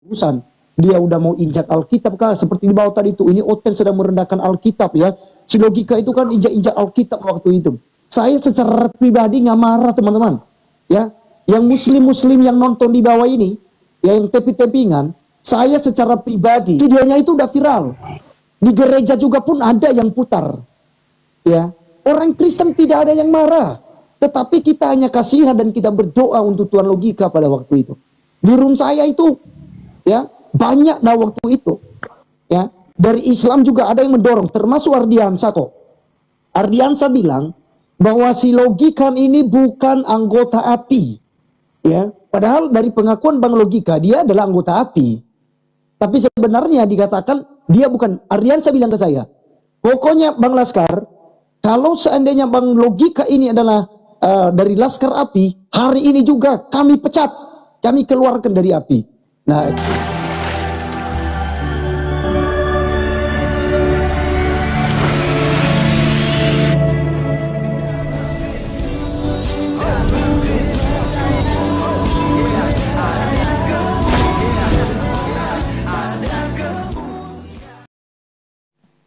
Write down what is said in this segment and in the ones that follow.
urusan. Dia udah mau injak Alkitab kah? Seperti di bawah tadi itu, ini Oten sedang merendahkan Alkitab ya. Si logika itu kan injak-injak Alkitab waktu itu. Saya secara pribadi nggak marah teman-teman. Ya, yang muslim-muslim yang nonton di bawah ini, ya, yang tepi-tepingan, saya secara pribadi, videonya itu udah viral. Di gereja juga pun ada yang putar. Ya, orang Kristen tidak ada yang marah. Tetapi kita hanya kasihan dan kita berdoa untuk Tuhan logika pada waktu itu. Di room saya itu, ya, banyak dah waktu itu, ya, dari Islam juga ada yang mendorong, termasuk Ardiansa kok. Ardiansa bilang bahwa si Logika ini bukan anggota API, ya. Padahal dari pengakuan Bang Logika dia adalah anggota API, tapi sebenarnya dikatakan dia bukan. Ardiansa bilang ke saya, pokoknya Bang Laskar, kalau seandainya Bang Logika ini adalah dari Laskar API, hari ini juga kami pecat, kami keluarkan dari API. Nah,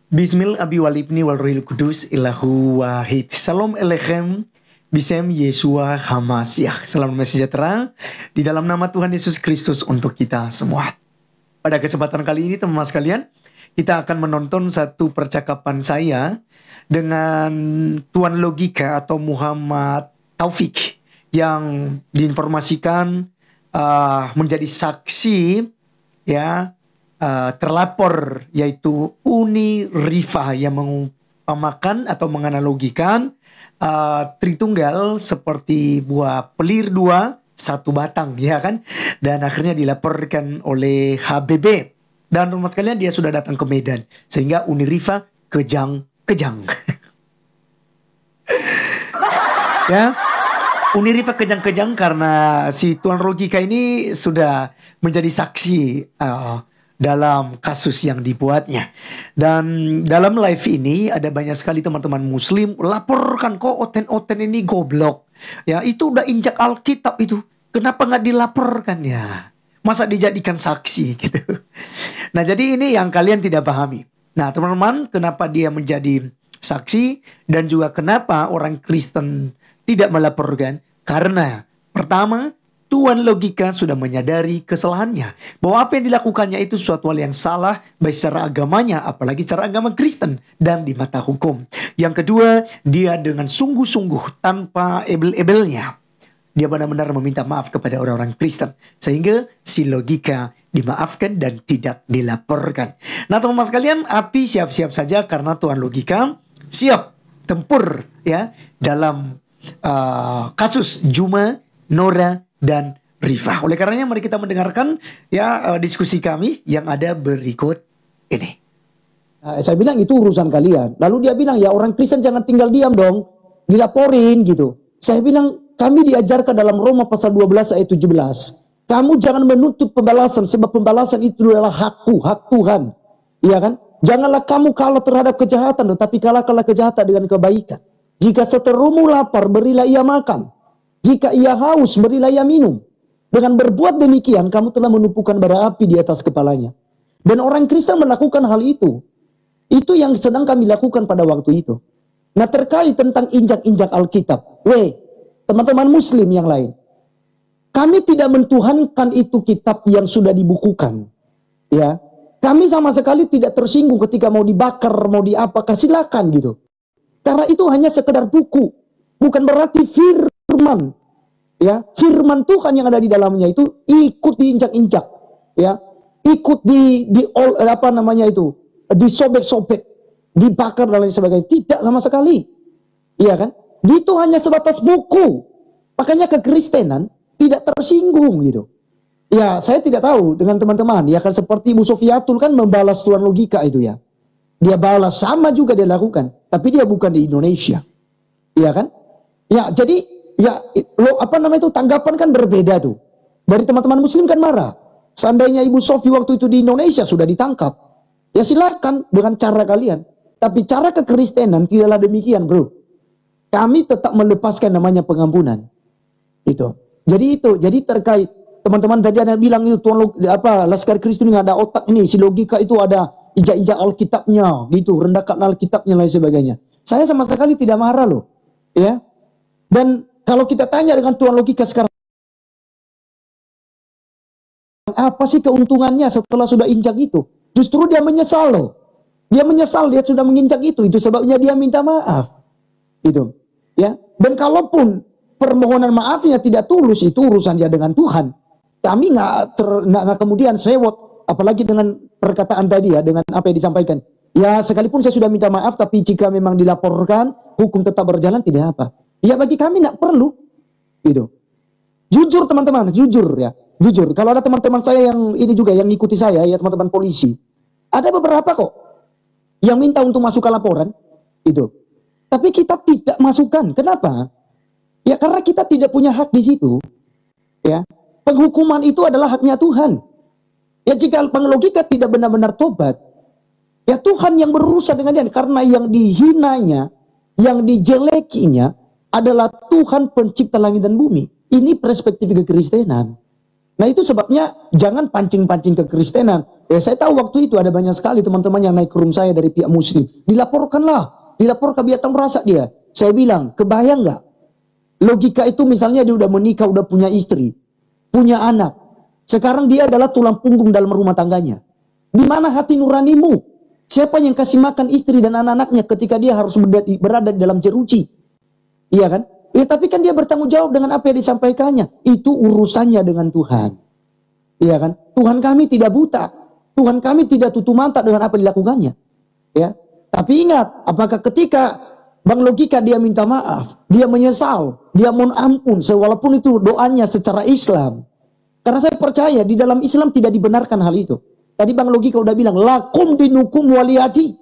Bismil Abi Walibni wal Ruhil Kudus Ilahu Wahid. Salam Elechem Bisem Yesua Hamasiah. Salam sejahtera di dalam nama Tuhan Yesus Kristus untuk kita semua. Pada kesempatan kali ini teman-teman sekalian, kita akan menonton satu percakapan saya dengan Tuan Logika atau Muhammad Taufik yang diinformasikan menjadi saksi, ya, terlapor, yaitu Uni Rifa, yang mengumpamakan atau menganalogikan Tritunggal seperti buah pelir dua satu batang, ya kan, dan akhirnya dilaporkan oleh HBB, dan teman sekalian dia sudah datang ke Medan sehingga Uni Rifa kejang-kejang. Ya, Uni Rifa kejang-kejang karena si Tuan Logika ini sudah menjadi saksi dalam kasus yang dibuatnya. Dan dalam live ini ada banyak sekali teman-teman muslim laporkan, kok Oten ini goblok. Ya, itu udah injak Alkitab itu. Kenapa nggak dilaporkan ya? Masa dijadikan saksi gitu. Nah, jadi ini yang kalian tidak pahami. Nah, teman-teman, kenapa dia menjadi saksi dan juga kenapa orang Kristen tidak melaporkan? Karena pertama, Tuan Logika sudah menyadari kesalahannya, bahwa apa yang dilakukannya itu suatu hal yang salah, baik secara agamanya, apalagi secara agama Kristen, dan di mata hukum. Yang kedua, dia dengan sungguh-sungguh tanpa ebel-ebelnya, dia benar-benar meminta maaf kepada orang-orang Kristen, sehingga si Logika dimaafkan dan tidak dilaporkan. Nah, teman-teman sekalian, API siap-siap saja karena Tuan Logika siap tempur, ya, dalam kasus Juma, Nora, dan Rifa. Oleh karenanya mari kita mendengarkan, ya, diskusi kami yang ada berikut ini. Nah, saya bilang itu urusan kalian. Lalu dia bilang, ya orang Kristen jangan tinggal diam dong, dilaporin gitu. Saya bilang, kami diajarkan dalam Roma pasal 12 ayat 17. Kamu jangan menuntut pembalasan, sebab pembalasan itu adalah hak Tuhan. Iya kan? Janganlah kamu kalah terhadap kejahatan, tetapi kalahkanlah kejahatan dengan kebaikan. Jika seterumu lapar, berilah ia makan. Jika ia haus, berilah ia minum. Dengan berbuat demikian, kamu telah menumpukan bara api di atas kepalanya. Dan orang Kristen melakukan hal itu. Itu yang sedang kami lakukan pada waktu itu. Nah, terkait tentang injak-injak Alkitab. Teman-teman muslim yang lain. Kami tidak mentuhankan itu kitab yang sudah dibukukan. Ya, kami sama sekali tidak tersinggung ketika mau dibakar, mau diapakan, silakan gitu. Karena itu hanya sekedar buku. Bukan berarti firman, ya, firman Tuhan yang ada di dalamnya itu ikut diinjak-injak, ya, ikut disobek-sobek, dibakar dan lain sebagainya. Tidak sama sekali, iya kan? Itu hanya sebatas buku. Makanya kekristenan tidak tersinggung gitu. Ya, saya tidak tahu dengan teman-teman, ya kan, seperti Ibu Sofiatul kan membalas Tuan Logika itu, ya. Dia balas, sama juga dia lakukan, tapi dia bukan di Indonesia, iya kan? Ya, jadi ya, tanggapan kan berbeda tuh. Dari teman-teman muslim kan marah. Seandainya Ibu Sofi waktu itu di Indonesia sudah ditangkap, ya silakan dengan cara kalian. Tapi cara kekristenan tidaklah demikian, bro. Kami tetap melepaskan namanya pengampunan. Itu. Jadi terkait teman-teman tadi ada bilang itu Laskar Kristus ini nggak ada otak nih, si logika itu ada injak-injak Alkitabnya gitu, rendahkan Alkitabnya lain sebagainya. Saya sama sekali tidak marah loh, ya. Dan kalau kita tanya dengan tuan logika sekarang, apa sih keuntungannya setelah sudah injak itu? Justru dia menyesal loh. Dia menyesal dia sudah menginjak itu sebabnya dia minta maaf. Gitu. Ya. Dan kalaupun permohonan maafnya tidak tulus, itu urusan dia dengan Tuhan. Kami nggak kemudian sewot, apalagi dengan perkataan tadi ya, dengan apa yang disampaikan. Ya sekalipun saya sudah minta maaf, tapi jika memang dilaporkan, hukum tetap berjalan, tidak apa. Ya bagi kami nggak perlu, gitu. Jujur teman-teman, jujur ya, jujur. Kalau ada teman-teman saya yang ini juga yang ngikuti saya ya, teman-teman polisi, ada beberapa kok yang minta untuk masukkan laporan, itu. Tapi kita tidak masukkan. Kenapa? Ya karena kita tidak punya hak di situ. Ya, penghukuman itu adalah haknya Tuhan. Ya jika penglogika tidak benar-benar tobat, ya Tuhan yang berurusan dengan dia. Karena yang dihinanya, yang dijelekinya adalah Tuhan pencipta langit dan bumi. Ini perspektif kekristenan. Nah itu sebabnya jangan pancing-pancing kekristenan. Ya saya tahu waktu itu ada banyak sekali teman-teman yang naik ke room saya dari pihak muslim. Dilaporkanlah, dilaporkan biar tahu merasa dia. Saya bilang, kebayang nggak? Logika itu misalnya dia udah menikah, udah punya istri, punya anak. Sekarang dia adalah tulang punggung dalam rumah tangganya. Di mana hati nuranimu? Siapa yang kasih makan istri dan anak-anaknya ketika dia harus berada di dalam jeruji? Iya kan? Ya tapi kan dia bertanggung jawab dengan apa yang disampaikannya. Itu urusannya dengan Tuhan. Iya kan? Tuhan kami tidak buta. Tuhan kami tidak tutup mata dengan apa yang dilakukannya. Ya. Tapi ingat, apakah ketika Bang Logika dia minta maaf, dia menyesal, dia mohon ampun, walaupun itu doanya secara Islam. Karena saya percaya di dalam Islam tidak dibenarkan hal itu. Tadi Bang Logika udah bilang, lakum dinukum waliyadi.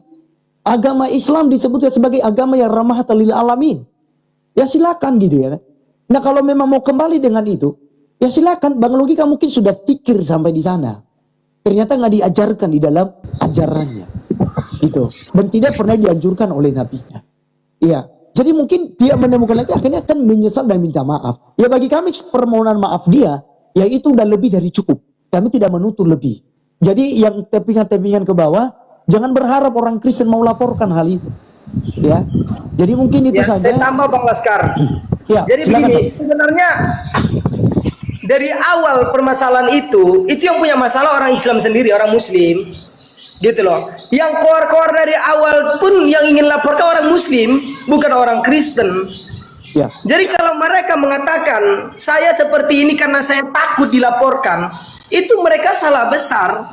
Agama Islam disebutnya sebagai agama yang rahmatan lil alamin. Ya silakan gitu ya kan. Nah kalau memang mau kembali dengan itu, ya silakan. Bang Logika mungkin sudah pikir sampai di sana. Ternyata nggak diajarkan di dalam ajarannya. Gitu. Dan tidak pernah dianjurkan oleh nabinya. Iya. Jadi mungkin dia menemukan lagi akhirnya akan menyesal dan minta maaf. Ya bagi kami permohonan maaf dia, ya itu udah lebih dari cukup. Kami tidak menuntut lebih. Jadi yang tepingan-tepingan ke bawah, jangan berharap orang Kristen mau laporkan hal itu. Ya. Jadi mungkin itu ya, saja. Saya tambah Bang Laskar. Ya, jadi silakan, begini, Bang. sebenarnya dari awal permasalahan itu yang punya masalah orang Islam sendiri, orang Muslim. Gitu loh. Yang keluar-keluar dari awal pun yang ingin laporkan orang Muslim, bukan orang Kristen. Ya. Jadi kalau mereka mengatakan saya seperti ini karena saya takut dilaporkan, itu mereka salah besar.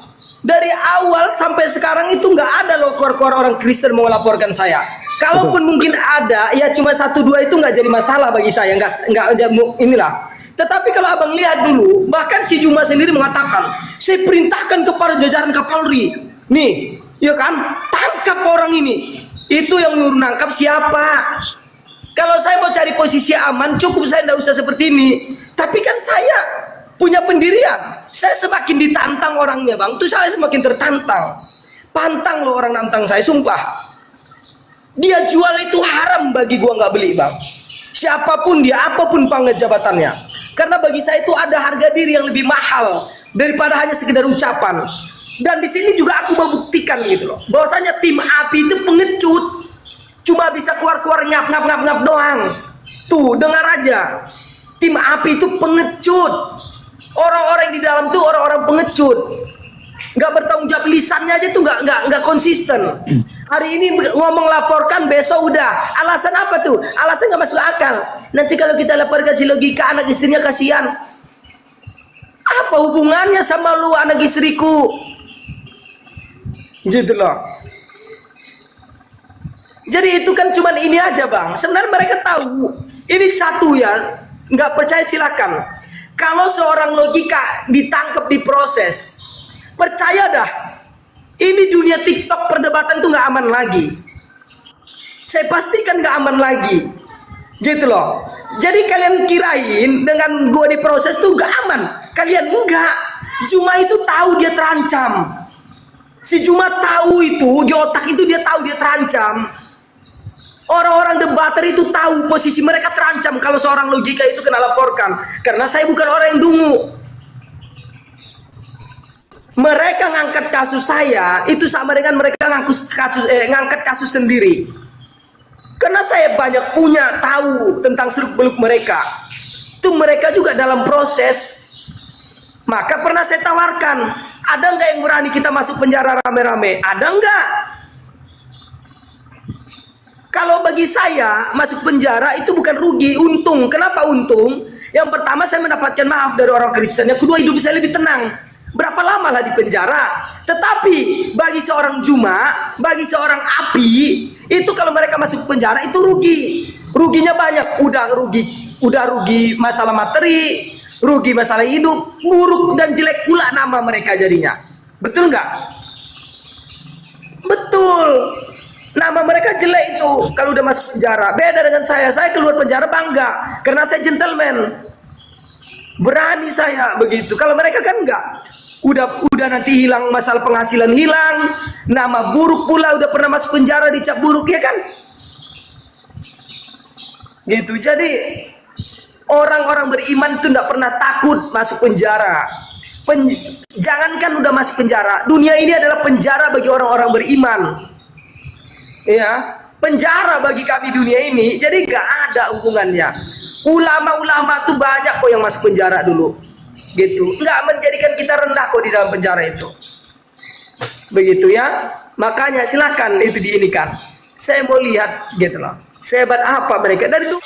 Dari awal sampai sekarang itu nggak ada loh keluar-keluar orang Kristen mau laporkan saya. Kalaupun mungkin ada, ya cuma 1-2 itu nggak jadi masalah bagi saya, nggak inilah. Tetapi kalau abang lihat dulu, bahkan si Juma sendiri mengatakan, saya perintahkan kepada jajaran Kapolri, nih, ya kan, tangkap orang ini. Itu yang nyuruh nangkap siapa? Kalau saya mau cari posisi aman, cukup saya tidak usah seperti ini. Tapi kan saya punya pendirian. Saya semakin ditantang orangnya, Bang. Itu saya semakin tertantang. Pantang loh orang nantang saya, sumpah. Dia jual itu haram bagi gua nggak beli, Bang. Siapapun dia, apapun pangkat jabatannya. Karena bagi saya itu ada harga diri yang lebih mahal daripada hanya sekedar ucapan. Dan di sini juga aku mau buktikan gitu loh. Bahwasanya tim api itu pengecut. Cuma bisa keluar-keluar ngap doang. Tuh, dengar aja. Tim api itu pengecut. Orang-orang di dalam tuh orang-orang pengecut. Nggak bertanggung jawab, lisannya aja tuh nggak konsisten. Hari ini ngomong laporkan, besok udah. Alasan apa tuh? Alasan nggak masuk akal. Nanti kalau kita laporkan si Logika, anak istrinya kasihan. Apa hubungannya sama lu anak istriku? Gitu loh. Jadi itu kan cuman ini aja, Bang. Sebenarnya mereka tahu. Ini satu ya, nggak percaya silakan. Kalau seorang Logika ditangkap, diproses, percaya dah, ini dunia TikTok perdebatan tuh nggak aman lagi. Saya pastikan nggak aman lagi, gitu loh. Jadi kalian kirain dengan gua diproses tuh nggak aman? Kalian enggak. Juma itu tahu dia terancam. Si Juma tahu itu di otak itu dia tahu dia terancam. Orang-orang debater itu tahu posisi mereka terancam kalau seorang Logika itu kena laporkan. Karena saya bukan orang yang dungu. Mereka ngangkat kasus saya itu sama dengan mereka ngangkat kasus sendiri. Karena saya banyak punya tahu tentang seluk-beluk mereka. Itu mereka juga dalam proses. Maka pernah saya tawarkan, ada nggak yang berani kita masuk penjara rame-rame? Ada nggak? Kalau bagi saya masuk penjara itu bukan rugi, untung. Kenapa untung? Yang pertama saya mendapatkan maaf dari orang Kristen. Yang kedua hidup saya lebih tenang. Berapa lama lah di penjara? Tetapi bagi seorang Juma, bagi seorang Api, itu kalau mereka masuk penjara itu rugi. Ruginya banyak. Udah rugi masalah materi, rugi masalah hidup, buruk dan jelek pula nama mereka jadinya. Betul nggak? Betul. Nama mereka jelek itu kalau udah masuk penjara. Beda dengan saya keluar penjara bangga karena saya gentleman. Berani saya begitu. Kalau mereka kan enggak. Udah nanti hilang masalah penghasilan hilang, nama buruk pula, udah pernah masuk penjara dicap buruk ya kan? Gitu. Jadi orang-orang beriman itu enggak pernah takut masuk penjara. Jangankan udah masuk penjara, dunia ini adalah penjara bagi orang-orang beriman. Ya, penjara bagi kami dunia ini, jadi nggak ada hubungannya. Ulama-ulama tuh banyak kok yang masuk penjara dulu, gitu. Nggak menjadikan kita rendah kok di dalam penjara itu, begitu ya. Makanya silakan itu diinikan. Saya mau lihat, gitu loh. Sehebat apa mereka dari dulu.